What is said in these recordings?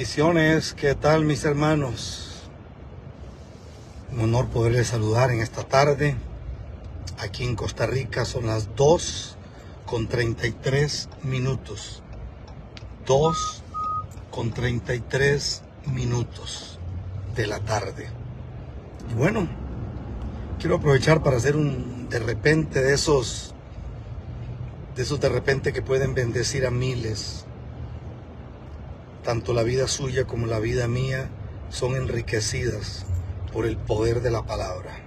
Bendiciones, ¿qué tal mis hermanos? Un honor poderles saludar en esta tarde. Aquí en Costa Rica son las 2:33 minutos. 2:33 minutos de la tarde. Y bueno, quiero aprovechar para hacer un de repente de esos de repente que pueden bendecir a miles. Tanto la vida suya como la vida mía son enriquecidas por el poder de la palabra.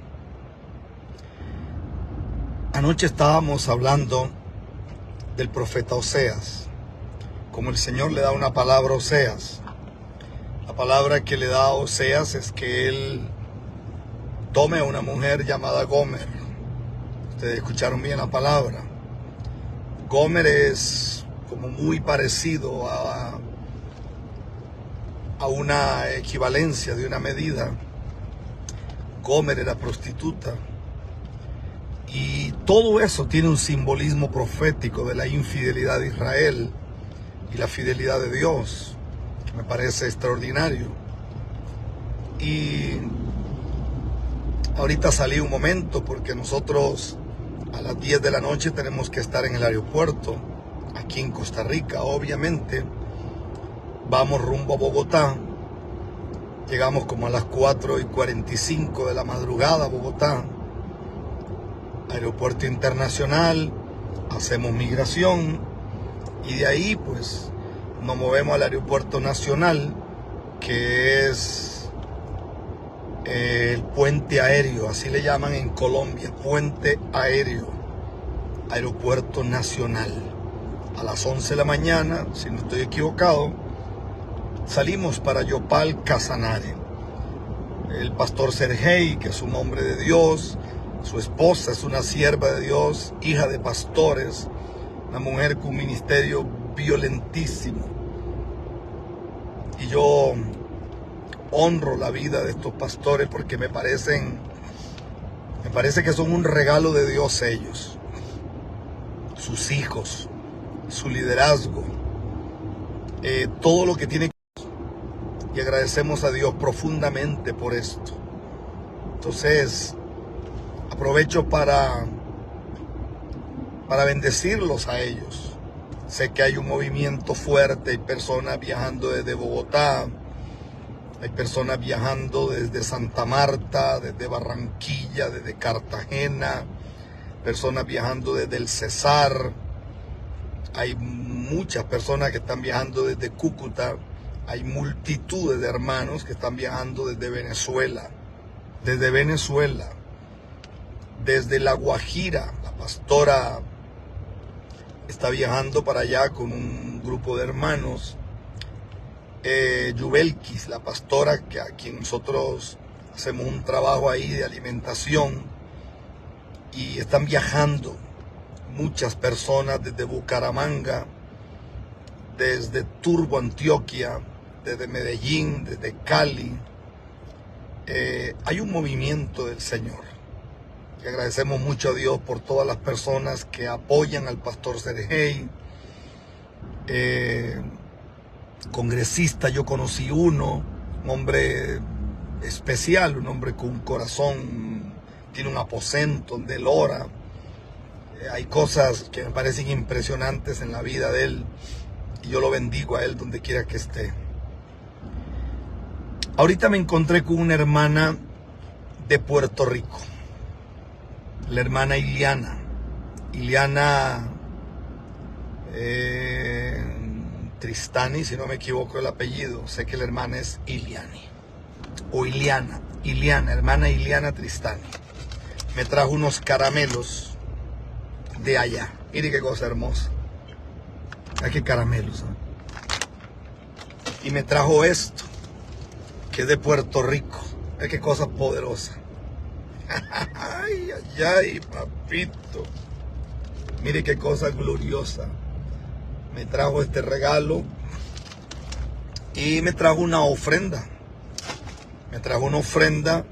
Anoche estábamos hablando del profeta Oseas, como el Señor le da una palabra a Oseas. La palabra que le da a Oseas es que él tome a una mujer llamada Gomer. Ustedes escucharon bien la palabra. Gomer es como muy parecido a una equivalencia de una medida. Gomer era prostituta. Y todo eso tiene un simbolismo profético de la infidelidad de Israel y la fidelidad de Dios, que me parece extraordinario. Y ahorita salí un momento porque nosotros a las 10 de la noche tenemos que estar en el aeropuerto, aquí en Costa Rica, obviamente. Vamos rumbo a Bogotá. Llegamos como a las 4:45 de la madrugada a Bogotá. Aeropuerto internacional. Hacemos migración. Y de ahí pues nos movemos al aeropuerto nacional, que es el puente aéreo. Así le llaman en Colombia. Puente aéreo. Aeropuerto nacional. A las 11 de la mañana, si no estoy equivocado, salimos para Yopal, Casanare. El pastor Sergey, que es un hombre de Dios, su esposa es una sierva de Dios, hija de pastores, una mujer con un ministerio violentísimo. Y yo honro la vida de estos pastores porque me parece que son un regalo de Dios ellos, sus hijos, su liderazgo, todo lo que tiene. Y agradecemos a Dios profundamente por esto. Entonces, aprovecho para bendecirlos a ellos. Sé que hay un movimiento fuerte, hay personas viajando desde Bogotá, hay personas viajando desde Santa Marta, desde Barranquilla, desde Cartagena, personas viajando desde el Cesar, hay muchas personas que están viajando desde Cúcuta. Hay multitudes de hermanos que están viajando desde Venezuela, desde La Guajira. La pastora está viajando para allá con un grupo de hermanos. Yubelkis, la pastora que a quien nosotros hacemos un trabajo ahí de alimentación, y están viajando muchas personas desde Bucaramanga, desde Turbo, Antioquia, desde Medellín, desde Cali. Hay un movimiento del Señor. Y agradecemos mucho a Dios por todas las personas que apoyan al pastor Sergey. Congresista, yo conocí uno, un hombre especial, un hombre con un corazón, tiene un aposento donde él ora. Hay cosas que me parecen impresionantes en la vida de él. Y yo lo bendigo a él donde quiera que esté. Ahorita me encontré con una hermana de Puerto Rico. La hermana Iliana. Iliana Tristani, si no me equivoco el apellido. Sé que la hermana es Iliani. O Iliana. Iliana, hermana Iliana Tristani. Me trajo unos caramelos de allá. Mire qué cosa hermosa. Ay, qué caramelos, ¿eh? Y me trajo esto, que es de Puerto Rico. Ay, qué cosa poderosa. Ay, ay, ay, papito. Mire qué cosa gloriosa. Me trajo este regalo y me trajo una ofrenda. Me trajo una ofrenda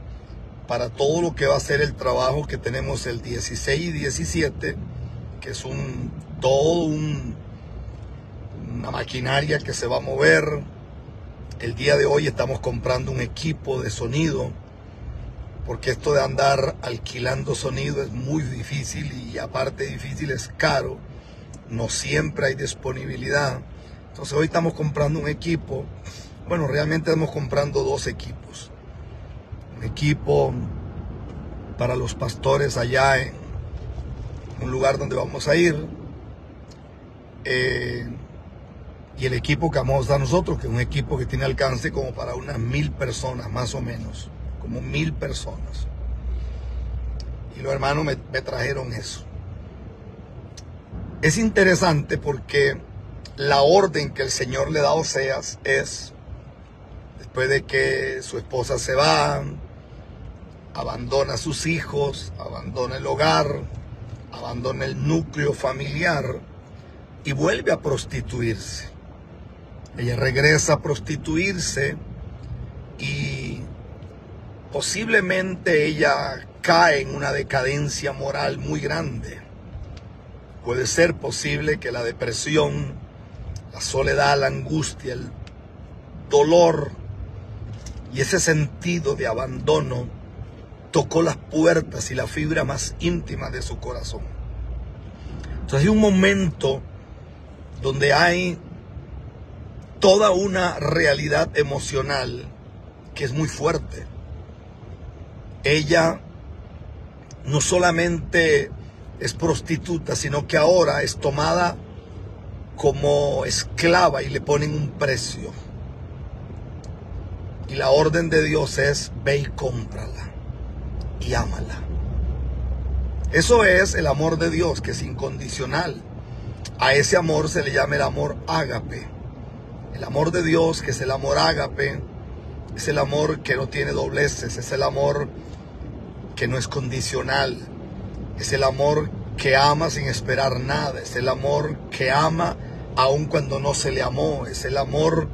para todo lo que va a ser el trabajo que tenemos el 16 y 17, que es una maquinaria que se va a mover. El día de hoy estamos comprando un equipo de sonido, porque esto de andar alquilando sonido es muy difícil y aparte difícil es caro. No siempre hay disponibilidad. Entonces hoy estamos comprando un equipo. Bueno, realmente estamos comprando dos equipos. Un equipo para los pastores allá en un lugar donde vamos a ir. Y el equipo que vamos a dar nosotros, que es un equipo que tiene alcance como para unas 1000 personas, más o menos. Como 1000 personas. Y los hermanos me trajeron eso. Es interesante porque la orden que el Señor le da a Oseas es, después de que su esposa se va, abandona a sus hijos, abandona el hogar, abandona el núcleo familiar y vuelve a prostituirse. Ella regresa a prostituirse y posiblemente ella cae en una decadencia moral muy grande. Puede ser posible que la depresión, la soledad, la angustia, el dolor y ese sentido de abandono tocó las puertas y la fibra más íntima de su corazón. Entonces hay un momento donde hay toda una realidad emocional que es muy fuerte. Ella no solamente es prostituta, sino que ahora es tomada como esclava y le ponen un precio. Y la orden de Dios es: ve y cómprala y ámala. Eso es el amor de Dios, que es incondicional. A ese amor se le llama el amor ágape. El amor de Dios, que es el amor ágape, es el amor que no tiene dobleces, es el amor que no es condicional, es el amor que ama sin esperar nada, es el amor que ama aun cuando no se le amó, es el amor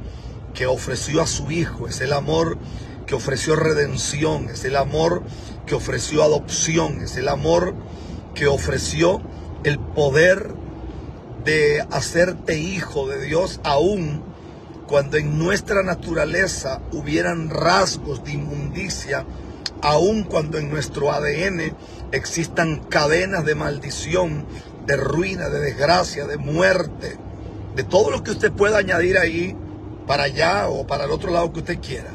que ofreció a su hijo, es el amor que ofreció redención, es el amor que ofreció adopción, es el amor que ofreció el poder de hacerte hijo de Dios aun cuando en nuestra naturaleza hubieran rasgos de inmundicia, aun cuando en nuestro ADN existan cadenas de maldición, de ruina, de desgracia, de muerte, de todo lo que usted pueda añadir ahí, para allá o para el otro lado que usted quiera.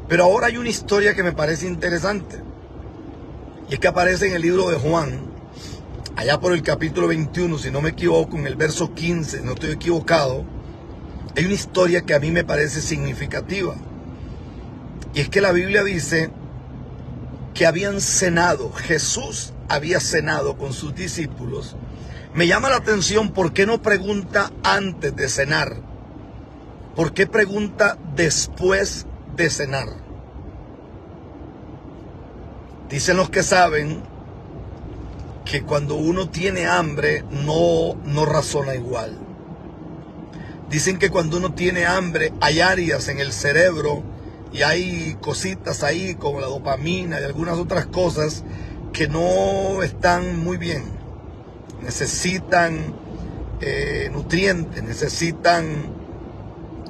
Pero ahora hay una historia que me parece interesante, y es que aparece en el libro de Juan, allá por el capítulo 21, si no me equivoco, en el verso 15, no estoy equivocado. Hay una historia que a mí me parece significativa, y es que la Biblia dice que habían cenado, Jesús había cenado con sus discípulos. Me llama la atención por qué no pregunta antes de cenar, por qué pregunta después de cenar. Dicen los que saben que cuando uno tiene hambre no razona igual. Dicen que cuando uno tiene hambre hay áreas en el cerebro y hay cositas ahí como la dopamina y algunas otras cosas que no están muy bien. Necesitan nutrientes, necesitan,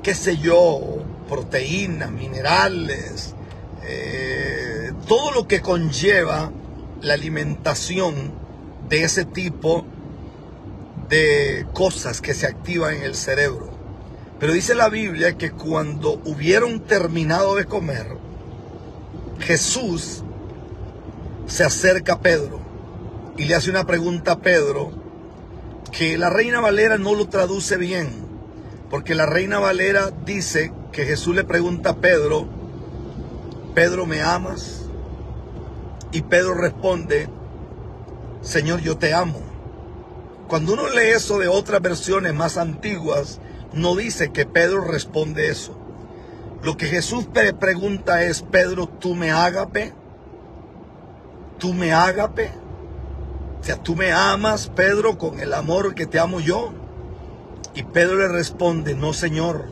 qué sé yo, proteínas, minerales, todo lo que conlleva la alimentación de ese tipo de cosas que se activan en el cerebro. Pero dice la Biblia que cuando hubieron terminado de comer, Jesús se acerca a Pedro y le hace una pregunta a Pedro que la Reina Valera no lo traduce bien, porque la Reina Valera dice que Jesús le pregunta a Pedro: Pedro, ¿me amas? Y Pedro responde: Señor, yo te amo. Cuando uno lee eso de otras versiones más antiguas, no dice que Pedro responde eso. Lo que Jesús pregunta es: Pedro, ¿tú me ágape? ¿Tú me ágape? O sea, ¿tú me amas, Pedro, con el amor que te amo yo? Y Pedro le responde: no, Señor,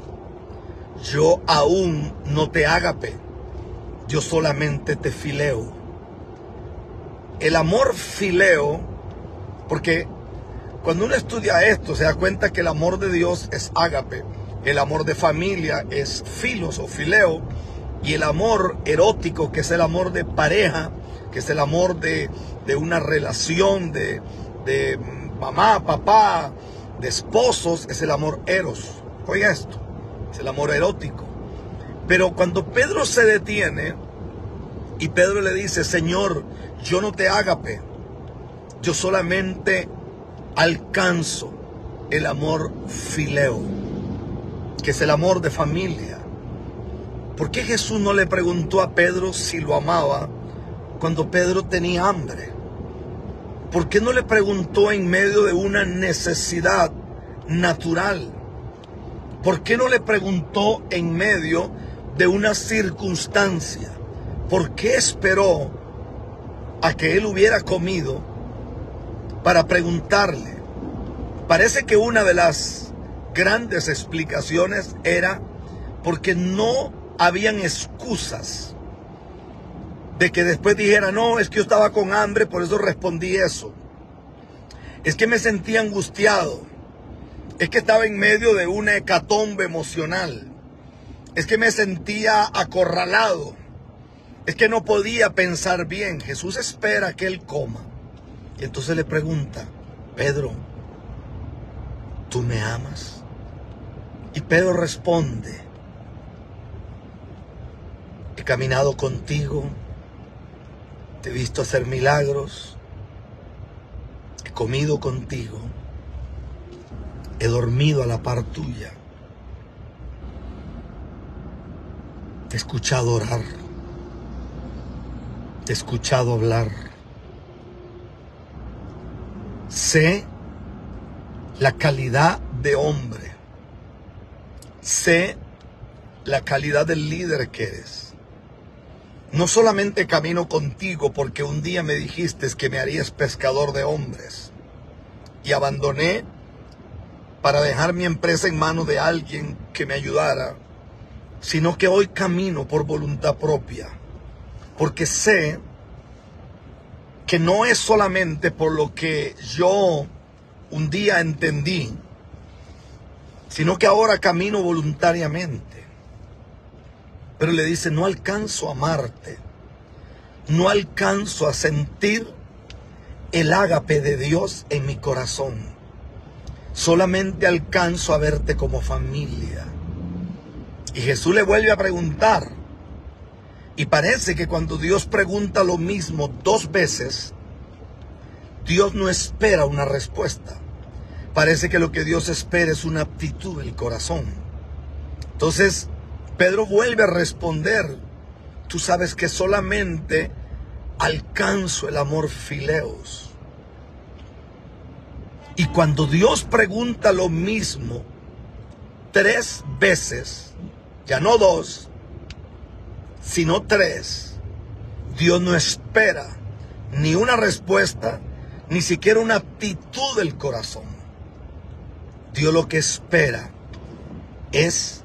yo aún no te ágape, yo solamente te fileo. El amor fileo, porque cuando uno estudia esto se da cuenta que el amor de Dios es ágape, El amor de familia es filos o fileo. Y el amor erótico, que es el amor de pareja, que es el amor de una relación de mamá, papá, de esposos, es el amor eros. Oiga esto, es el amor erótico. Pero cuando Pedro se detiene y Pedro le dice: Señor, yo no te ágape, yo solamente alcanzo el amor fileo, que es el amor de familia. ¿Por qué Jesús no le preguntó a Pedro si lo amaba cuando Pedro tenía hambre? ¿Por qué no le preguntó en medio de una necesidad natural? ¿Por qué no le preguntó en medio de una circunstancia? ¿Por qué esperó a que él hubiera comido para preguntarle? Parece que una de las grandes explicaciones era porque no habían excusas de que después dijera: no, es que yo estaba con hambre, por eso respondí eso. Es que me sentía angustiado. Es que estaba en medio de una hecatombe emocional. Es que me sentía acorralado. Es que no podía pensar bien. Jesús espera que él coma. Y entonces le pregunta: Pedro, ¿tú me amas? Y Pedro responde: he caminado contigo, te he visto hacer milagros, he comido contigo, he dormido a la par tuya, te he escuchado orar, te he escuchado hablar. Sé la calidad de hombre, sé la calidad del líder que eres. No solamente camino contigo porque un día me dijiste que me harías pescador de hombres y abandoné para dejar mi empresa en manos de alguien que me ayudara, sino que hoy camino por voluntad propia, porque sé que no es solamente por lo que yo un día entendí, sino que ahora camino voluntariamente. Pero le dice: no alcanzo a amarte, no alcanzo a sentir el ágape de Dios en mi corazón, solamente alcanzo a verte como familia. Y Jesús le vuelve a preguntar, y parece que cuando Dios pregunta lo mismo dos veces, Dios no espera una respuesta. Parece que lo que Dios espera es una actitud del corazón. Entonces Pedro vuelve a responder: tú sabes que solamente alcanzo el amor fileos. Y cuando Dios pregunta lo mismo 3 veces, ya no 2, sino 3, Dios no espera ni una respuesta, ni siquiera una actitud del corazón. Dios lo que espera es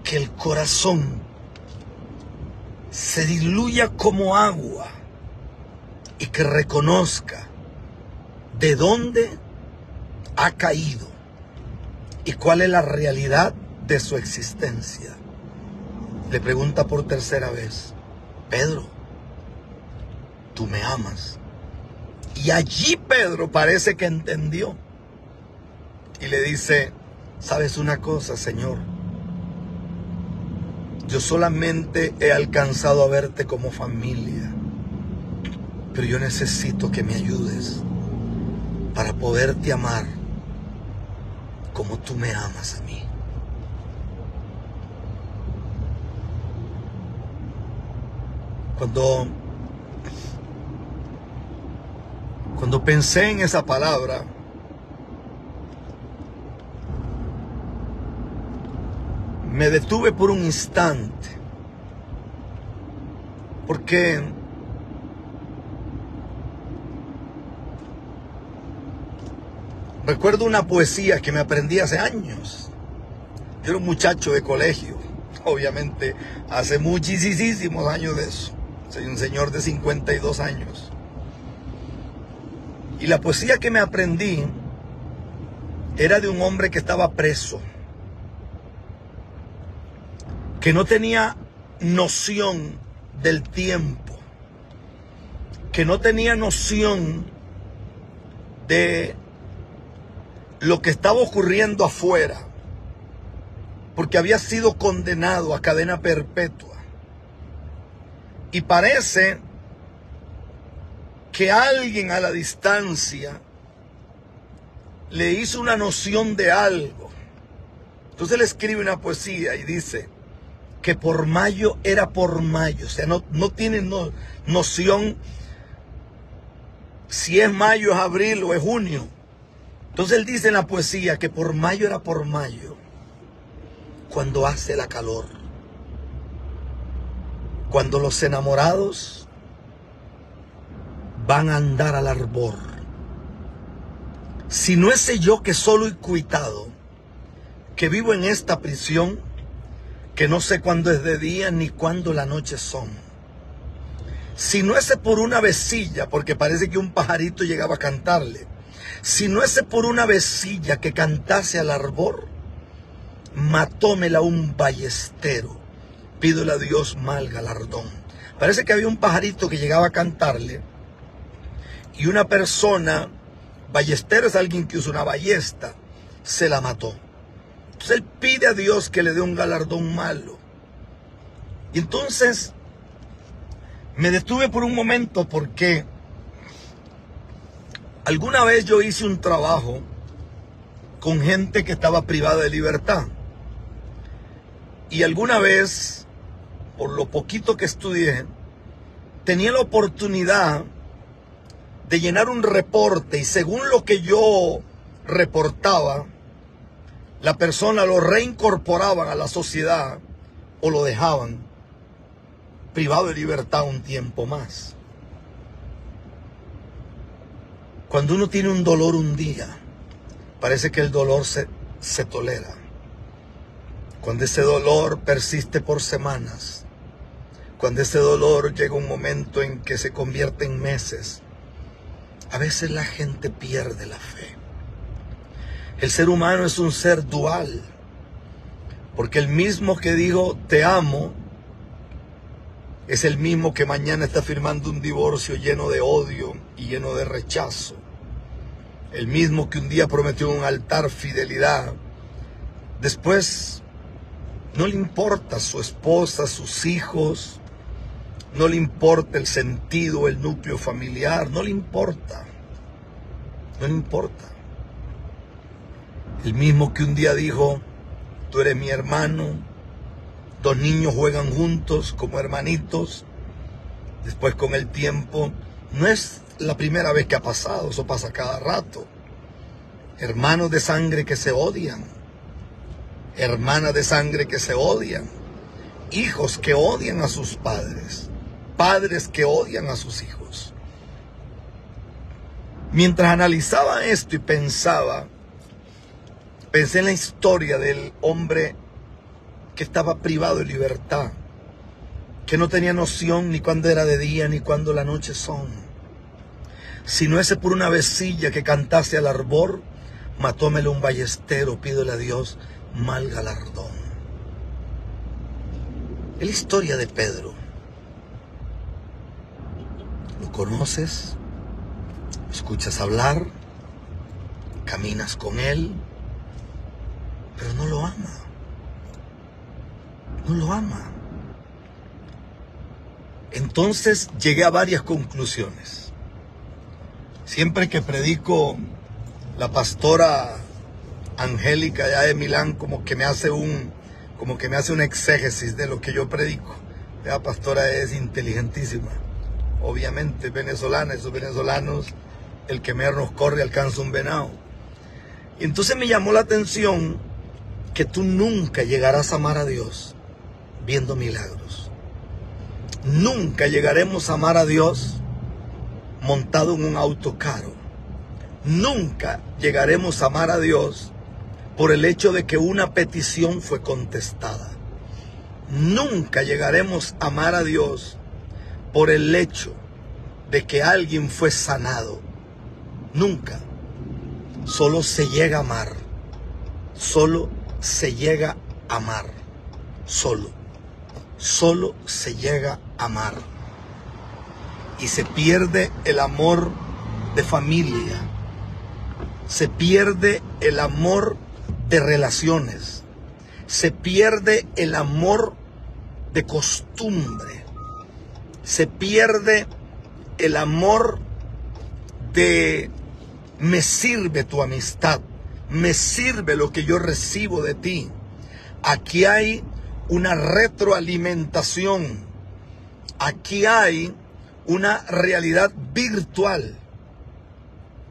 que el corazón se diluya como agua y que reconozca de dónde ha caído y cuál es la realidad de su existencia. Le pregunta por tercera vez: Pedro, ¿tú me amas? Y allí Pedro parece que entendió y le dice: ¿sabes una cosa, Señor? Yo solamente he alcanzado a verte como familia, pero yo necesito que me ayudes para poderte amar como tú me amas a mí. Cuando pensé en esa palabra, me detuve por un instante, porque recuerdo una poesía que me aprendí hace años. Yo era un muchacho de colegio, obviamente hace muchísimos años de eso. Soy un señor de 52 años. Y la poesía que me aprendí era de un hombre que estaba preso. que no tenía noción del tiempo, que no tenía noción de lo que estaba ocurriendo afuera, porque había sido condenado a cadena perpetua. Y parece que alguien a la distancia le hizo una noción de algo. Entonces le escribe una poesía y dice que por mayo era por mayo. O sea, no tiene noción si es mayo, es abril o es junio. Entonces él dice en la poesía que por mayo era por mayo, cuando hace la calor, cuando los enamorados van a andar al arbor. Si no ese yo que solo y cuitado, que vivo en esta prisión, que no sé cuándo es de día ni cuándo la noche son. Si no ese por una vecilla, porque parece que un pajarito llegaba a cantarle. Si no ese por una vecilla que cantase al arbor, matómela un ballestero, pídole a Dios mal galardón. Parece que había un pajarito que llegaba a cantarle y una persona, ballestero es alguien que usa una ballesta, se la mató. Entonces él pide a Dios que le dé un galardón malo. Y entonces me detuve por un momento porque alguna vez yo hice un trabajo con gente que estaba privada de libertad. Y alguna vez, por lo poquito que estudié, tenía la oportunidad de llenar un reporte y según lo que yo reportaba, la persona lo reincorporaban a la sociedad o lo dejaban privado de libertad un tiempo más. Cuando uno tiene un dolor un día, parece que el dolor se tolera. Cuando ese dolor persiste por semanas, cuando ese dolor llega un momento en que se convierte en meses, a veces la gente pierde la fe. El ser humano es un ser dual, porque el mismo que dijo te amo, es el mismo que mañana está firmando un divorcio lleno de odio y lleno de rechazo. El mismo que un día prometió en un altar fidelidad, después no le importa su esposa, sus hijos, no le importa el sentido, el núcleo familiar, no le importa. No le importa. El mismo que un día dijo, tú eres mi hermano, dos niños juegan juntos como hermanitos, después con el tiempo, no es la primera vez que ha pasado, eso pasa cada rato. Hermanos de sangre que se odian, hermanas de sangre que se odian, hijos que odian a sus padres, padres que odian a sus hijos. Mientras analizaba esto y pensé en la historia del hombre que estaba privado de libertad, que no tenía noción ni cuándo era de día ni cuándo la noche son. Si no ese por una vecilla que cantase al arbor, matómele un ballestero, pídele a Dios mal galardón. Es la historia de Pedro. ¿Lo conoces? Escuchas hablar, caminas con él, pero no lo ama. No lo ama. Entonces llegué a varias conclusiones. Siempre que predico, la pastora Angélica allá de Milán como que me hace una exégesis de lo que yo predico. La pastora es inteligentísima, obviamente venezolana, esos venezolanos, el que menos corre alcanza un venado. Y entonces me llamó la atención que tú nunca llegarás a amar a Dios viendo milagros. Nunca llegaremos a amar a Dios montado en un auto caro. Nunca llegaremos a amar a Dios por el hecho de que una petición fue contestada. Nunca llegaremos a amar a Dios por el hecho de que alguien fue sanado. Nunca. Solo se llega a amar. Solo se llega a amar. Solo. solo se llega a amar. Y se pierde el amor de familia. Se pierde el amor de relaciones. Se pierde el amor de costumbre. Se pierde el amor de me sirve tu amistad, me sirve lo que yo recibo de ti. Aquí hay una retroalimentación. Aquí hay una realidad virtual,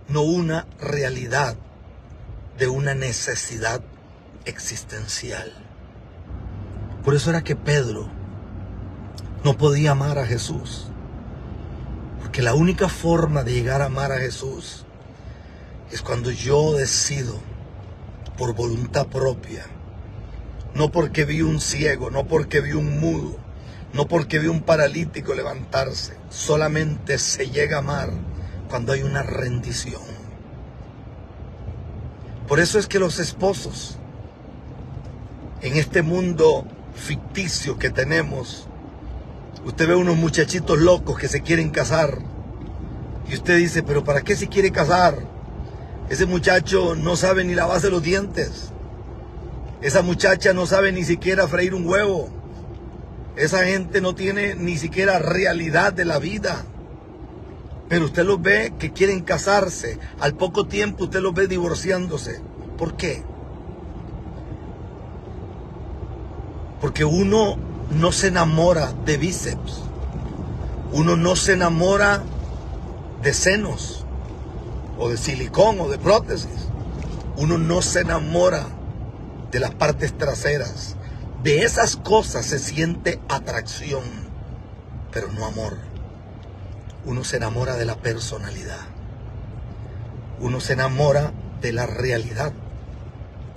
no una realidad de una necesidad existencial. Por eso era que Pedro no podía amar a Jesús. Porque la única forma de llegar a amar a Jesús es cuando yo decido por voluntad propia. No porque vi un ciego, no porque vi un mudo, no porque vi un paralítico levantarse. Solamente se llega a amar cuando hay una rendición. Por eso es que los esposos, en este mundo ficticio que tenemos, usted ve unos muchachitos locos que se quieren casar y usted dice, pero ¿para qué se quiere casar? Ese muchacho no sabe ni lavarse los dientes. Esa muchacha no sabe ni siquiera freír un huevo. Esa gente no tiene ni siquiera realidad de la vida. Pero usted los ve que quieren casarse. Al poco tiempo usted los ve divorciándose. ¿Por qué? Porque uno no se enamora de bíceps. Uno no se enamora de senos, o de silicón, o de prótesis. Uno no se enamora de las partes traseras. De esas cosas se siente atracción, pero no amor. Uno se enamora de la personalidad. Uno se enamora de la realidad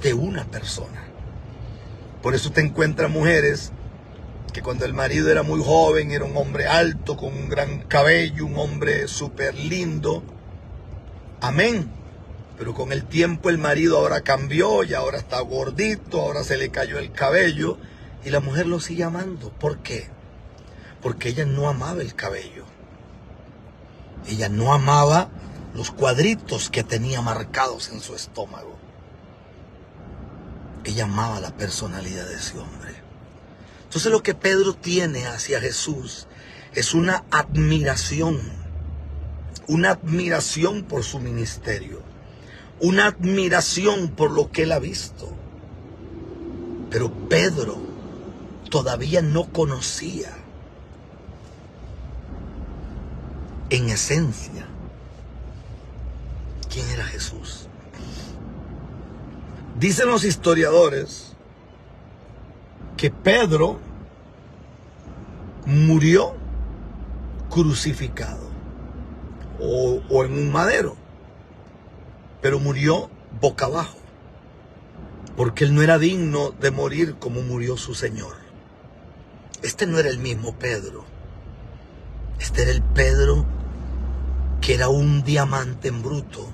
de una persona. Por eso te encuentras mujeres que cuando el marido era muy joven, era un hombre alto, con un gran cabello, un hombre súper lindo. Amén. Pero con el tiempo el marido ahora cambió y ahora está gordito, ahora se le cayó el cabello y la mujer lo sigue amando. ¿Por qué? Porque ella no amaba el cabello. Ella no amaba los cuadritos que tenía marcados en su estómago. Ella amaba la personalidad de ese hombre. Entonces lo que Pedro tiene hacia Jesús es una admiración por su ministerio, una admiración por lo que él ha visto. Pero Pedro todavía no conocía en esencia quién era Jesús. Dicen los historiadores que Pedro murió crucificado o en un madero, pero murió boca abajo, porque él no era digno de morir como murió su Señor. Este no era el mismo Pedro. Este era el Pedro que era un diamante en bruto,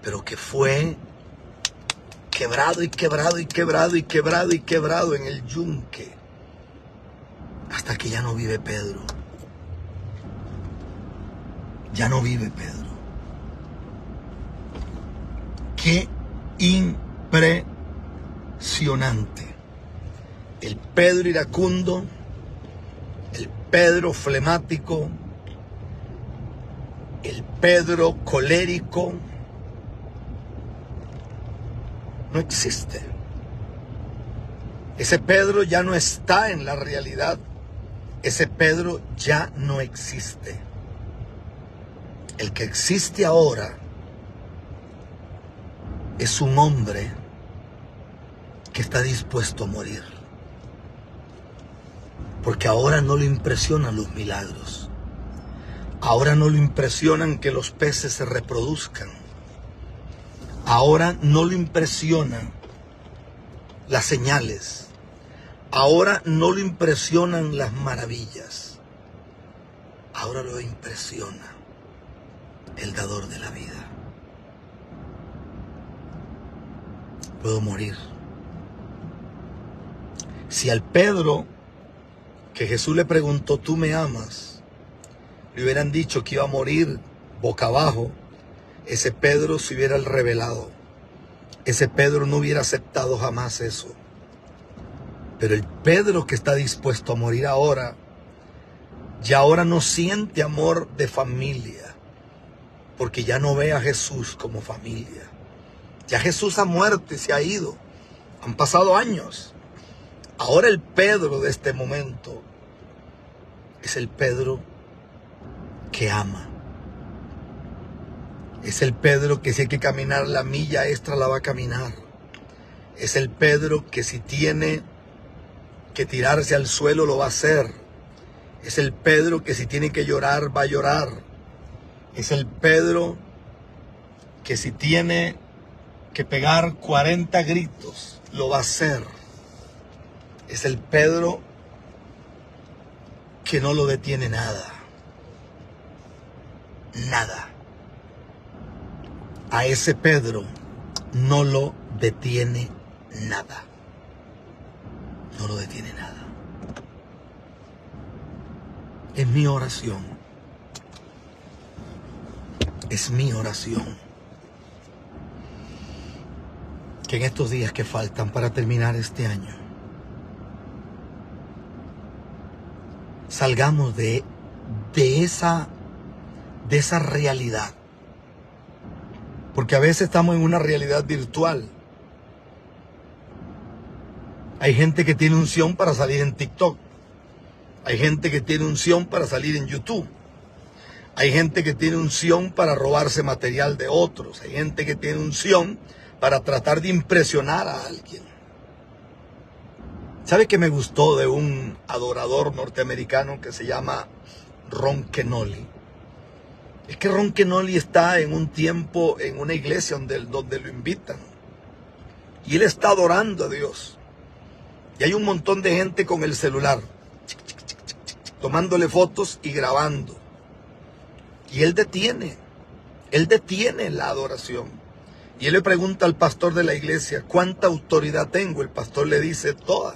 pero que fue quebrado y quebrado y quebrado y quebrado y quebrado en el yunque, hasta que ya no vive Pedro. Ya no vive Pedro. Qué impresionante. El Pedro iracundo, el Pedro flemático, el Pedro colérico, no existe. Ese Pedro ya no está en la realidad. Ese Pedro ya no existe. El que existe ahora es un hombre que está dispuesto a morir. Porque ahora no le impresionan los milagros. Ahora no le impresionan que los peces se reproduzcan. Ahora no le impresionan las señales. Ahora no le impresionan las maravillas. Ahora lo impresiona el dador de la vida. Puedo morir. Si al Pedro que Jesús le preguntó, ¿tú me amas?, le hubieran dicho que iba a morir boca abajo, ese Pedro se hubiera revelado. Ese Pedro no hubiera aceptado jamás eso. Pero el Pedro que está dispuesto a morir ahora, ya ahora no siente amor de familia, porque ya no ve a Jesús como familia. Ya Jesús ha muerto y se ha ido. Han pasado años. Ahora el Pedro de este momento es el Pedro que ama. Es el Pedro que si hay que caminar la milla extra la va a caminar. Es el Pedro que si tiene que tirarse al suelo lo va a hacer. Es el Pedro que si tiene que llorar va a llorar. Es el Pedro que si tiene que pegar 40 gritos lo va a hacer. Es el Pedro que no lo detiene nada. Nada. A ese Pedro no lo detiene nada. No lo detiene nada. Es mi oración. Es mi oración que en estos días que faltan para terminar este año, salgamos de esa realidad. Porque a veces estamos en una realidad virtual. Hay gente que tiene unción para salir en TikTok. Hay gente que tiene unción para salir en YouTube. Hay gente que tiene unción para robarse material de otros. Hay gente que tiene unción para tratar de impresionar a alguien. ¿Sabe qué me gustó de un adorador norteamericano que se llama Ron Kenoly? Es que Ron Kenoly está en un tiempo en una iglesia donde lo invitan. Y él está adorando a Dios. Y hay un montón de gente con el celular, tomándole fotos y grabando. Y él detiene la adoración. Y él le pregunta al pastor de la iglesia, ¿cuánta autoridad tengo? El pastor le dice, toda.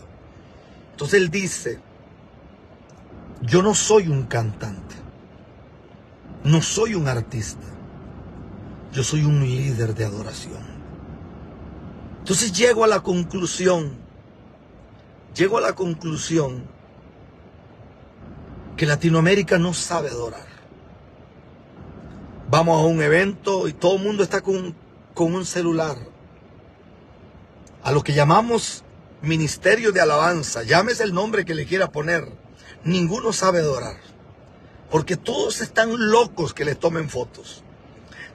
Entonces él dice, yo no soy un cantante. No soy un artista, yo soy un líder de adoración. Entonces llego a la conclusión que Latinoamérica no sabe adorar. Vamos a un evento y todo el mundo está con un celular. A lo que llamamos ministerio de alabanza, llámese el nombre que le quiera poner, ninguno sabe adorar. Porque todos están locos que les tomen fotos.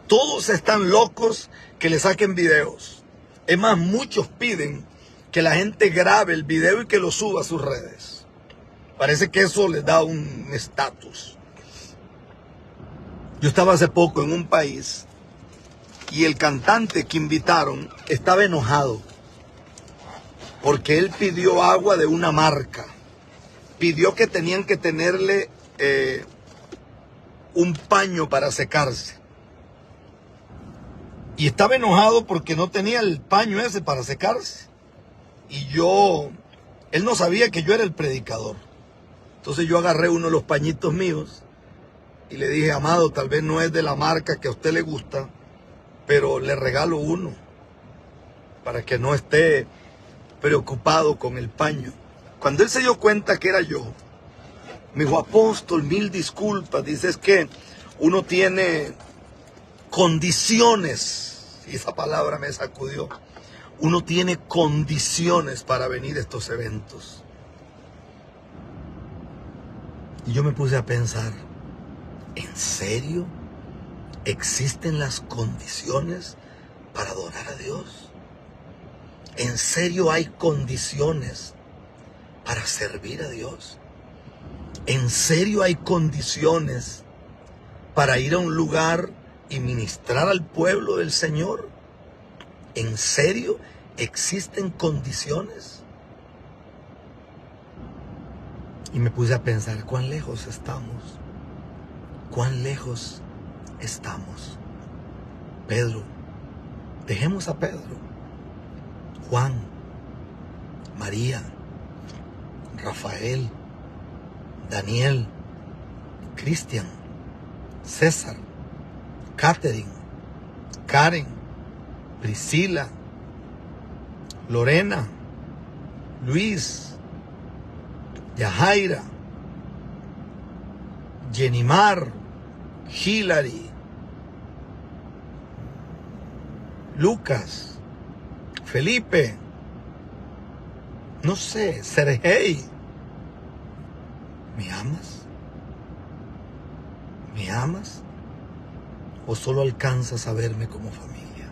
Todos están locos que le saquen videos. Es más, muchos piden que la gente grabe el video y que lo suba a sus redes. Parece que eso les da un estatus. Yo estaba hace poco en un país y el cantante que invitaron estaba enojado porque él pidió agua de una marca. Pidió que tenían que tenerle un paño para secarse. Y estaba enojado porque no tenía el paño ese para secarse. Y él no sabía que yo era el predicador. Entonces yo agarré uno de los pañitos míos y le dije, amado, tal vez no es de la marca que a usted le gusta, pero le regalo uno para que no esté preocupado con el paño. Cuando él se dio cuenta que era yo, me dijo, apóstol, 1000 disculpas. Dice, es que uno tiene condiciones, y esa palabra me sacudió. Uno tiene condiciones para venir a estos eventos. Y yo me puse a pensar, ¿en serio existen las condiciones para adorar a Dios? ¿En serio hay condiciones para servir a Dios? ¿En serio hay condiciones para ir a un lugar y ministrar al pueblo del Señor? ¿En serio existen condiciones? Y me puse a pensar, ¿cuán lejos estamos? ¿Cuán lejos estamos? Pedro, dejemos a Pedro, Juan, María, Rafael, Daniel, Cristian, César, Catherine, Karen, Priscila, Lorena, Luis, Yajaira, Jenimar, Hilary, Lucas, Felipe, no sé, Sergey. ¿Me amas? ¿Me amas? ¿O solo alcanzas a verme como familia?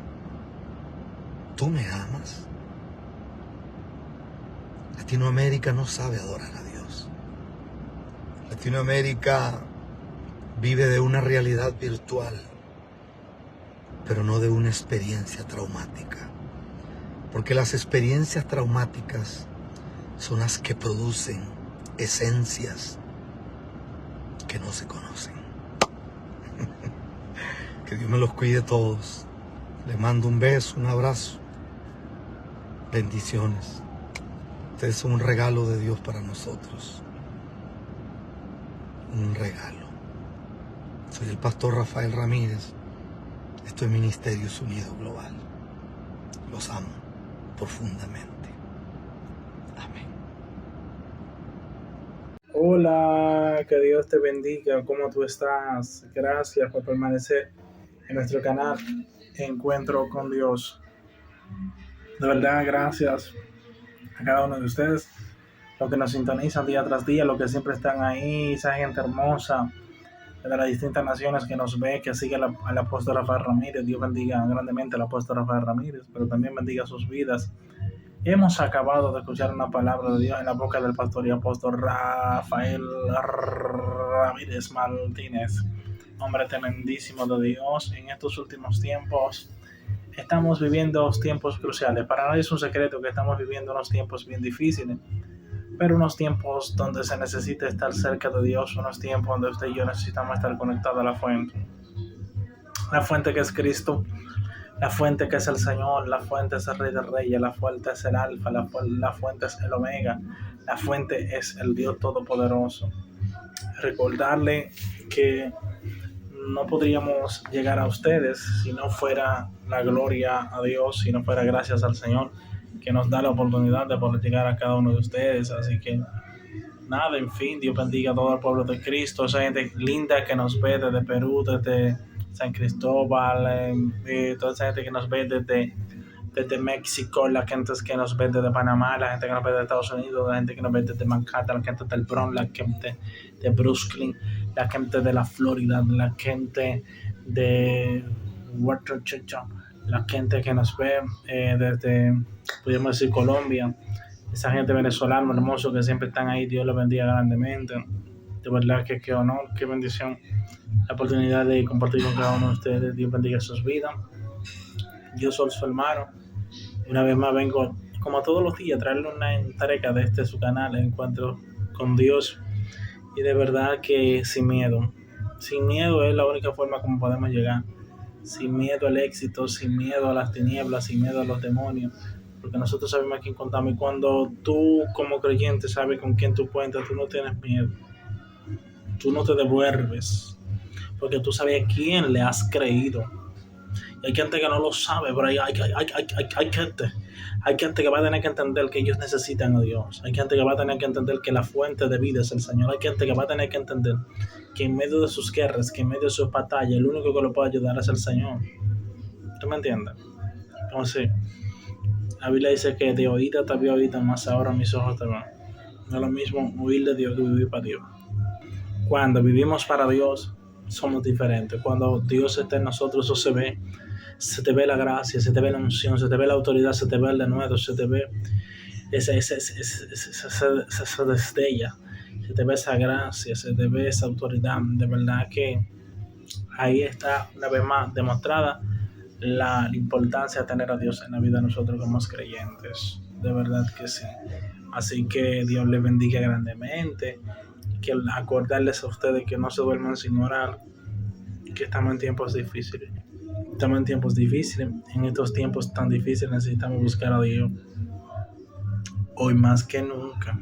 ¿Tú me amas? Latinoamérica no sabe adorar a Dios. Latinoamérica vive de una realidad virtual, pero no de una experiencia traumática. Porque las experiencias traumáticas son las que producen esencias que no se conocen. Que Dios me los cuide todos. Les mando un beso, un abrazo. Bendiciones. Ustedes son un regalo de Dios para nosotros. Un regalo. Soy el pastor Rafael Ramírez. Esto es Ministerios Unidos Global. Los amo profundamente. Amén. Hola, que Dios te bendiga. ¿Cómo tú estás? Gracias por permanecer en nuestro canal Encuentro con Dios. De verdad, gracias a cada uno de ustedes, los que nos sintonizan día tras día, los que siempre están ahí, esa gente hermosa de las distintas naciones que nos ve, que sigue al apóstol Rafael Ramírez. Dios bendiga grandemente al apóstol Rafael Ramírez, pero también bendiga sus vidas. Hemos acabado de escuchar una palabra de Dios en la boca del pastor y apóstol Rafael Ramírez Martínez, hombre tremendísimo de Dios. En estos últimos tiempos estamos viviendo tiempos cruciales. Para nadie es un secreto que estamos viviendo unos tiempos bien difíciles, pero unos tiempos donde se necesita estar cerca de Dios, unos tiempos donde usted y yo necesitamos estar conectados a la fuente que es Cristo, la fuente que es el Señor, la fuente es el Rey de Reyes, la fuente es el Alfa, la fuente es el Omega, la fuente es el Dios Todopoderoso. Recordarle que no podríamos llegar a ustedes si no fuera la gloria a Dios, si no fuera gracias al Señor que nos da la oportunidad de poder llegar a cada uno de ustedes. Así que nada, en fin, Dios bendiga a todo el pueblo de Cristo, esa gente linda que nos ve desde Perú, desde San Cristóbal, toda esa gente que nos ve desde México, la gente que nos ve desde Panamá, la gente que nos ve de Estados Unidos, la gente que nos ve desde Manhattan, la gente del Bronx, la gente de Brooklyn, la gente de la Florida, la gente de Washington, la gente que nos ve desde, podríamos decir, Colombia, esa gente venezolana hermoso que siempre están ahí. Dios los bendiga grandemente. De verdad que qué honor, qué bendición la oportunidad de compartir con cada uno de ustedes. Dios bendiga sus vidas. Yo soy su hermano. Una vez más vengo, como todos los días, a traerle una entrega de su canal, Encuentro con Dios. Y de verdad que sin miedo. Sin miedo es la única forma como podemos llegar. Sin miedo al éxito, sin miedo a las tinieblas, sin miedo a los demonios. Porque nosotros sabemos a quién contamos. Y cuando tú como creyente sabes con quién tú cuentas, tú no tienes miedo. Tú no te devuelves. Porque tú sabes a quién le has creído. Y hay gente que no lo sabe, pero hay gente que va a tener que entender que ellos necesitan a Dios. Hay gente que va a tener que entender que la fuente de vida es el Señor. Hay gente que va a tener que entender que en medio de sus guerras, que en medio de sus batallas, el único que lo puede ayudar es el Señor. ¿Tú me entiendes? Entonces, la Biblia dice que de oída te había oído, más ahora mis ojos te ven. No es lo mismo oír de Dios que vivir para Dios. Cuando vivimos para Dios, somos diferentes. Cuando Dios está en nosotros, eso se ve. Se te ve la gracia, se te ve la unción, se te ve la autoridad, se te ve el denuedo, se te ve esa destella, se te ve esa gracia, se te ve esa autoridad. De verdad que ahí está una vez más demostrada la importancia de tener a Dios en la vida de nosotros como creyentes. De verdad que sí. Así que Dios les bendiga grandemente. Que acordarles a ustedes que no se duerman sin orar, que estamos en tiempos difíciles. Estamos en tiempos difíciles. En estos tiempos tan difíciles necesitamos buscar a Dios. Hoy más que nunca.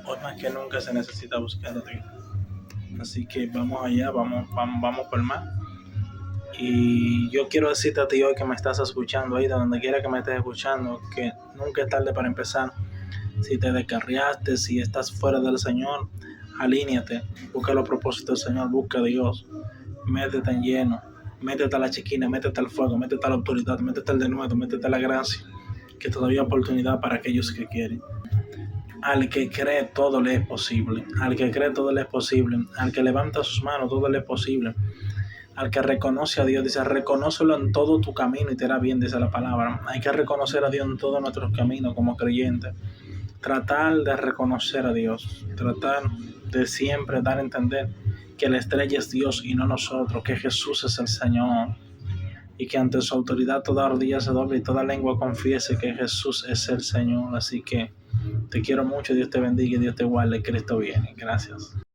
Hoy más que nunca se necesita buscar a Dios. Así que vamos allá, vamos por más. Y yo quiero decirte a ti hoy que me estás escuchando ahí, de donde quiera que me estés escuchando, que nunca es tarde para empezar. Si te descarriaste, si estás fuera del Señor, alíñate, busca los propósitos del Señor, busca a Dios, métete en lleno, métete a la chiquina, métete al fuego, métete a la autoridad, métete al denuedo, métete a la gracia, que todavía hay oportunidad para aquellos que quieren. Al que cree todo le es posible, al que cree todo le es posible, al que levanta sus manos todo le es posible. Al que reconoce a Dios, dice, reconócelo en todo tu camino y te hará bien, dice la palabra. Hay que reconocer a Dios en todos nuestros caminos como creyentes. Tratar de reconocer a Dios, tratar de siempre dar a entender que la estrella es Dios y no nosotros, que Jesús es el Señor y que ante su autoridad toda rodilla se doble y toda lengua confiese que Jesús es el Señor. Así que te quiero mucho, Dios te bendiga y Dios te guarde, Cristo viene. Gracias.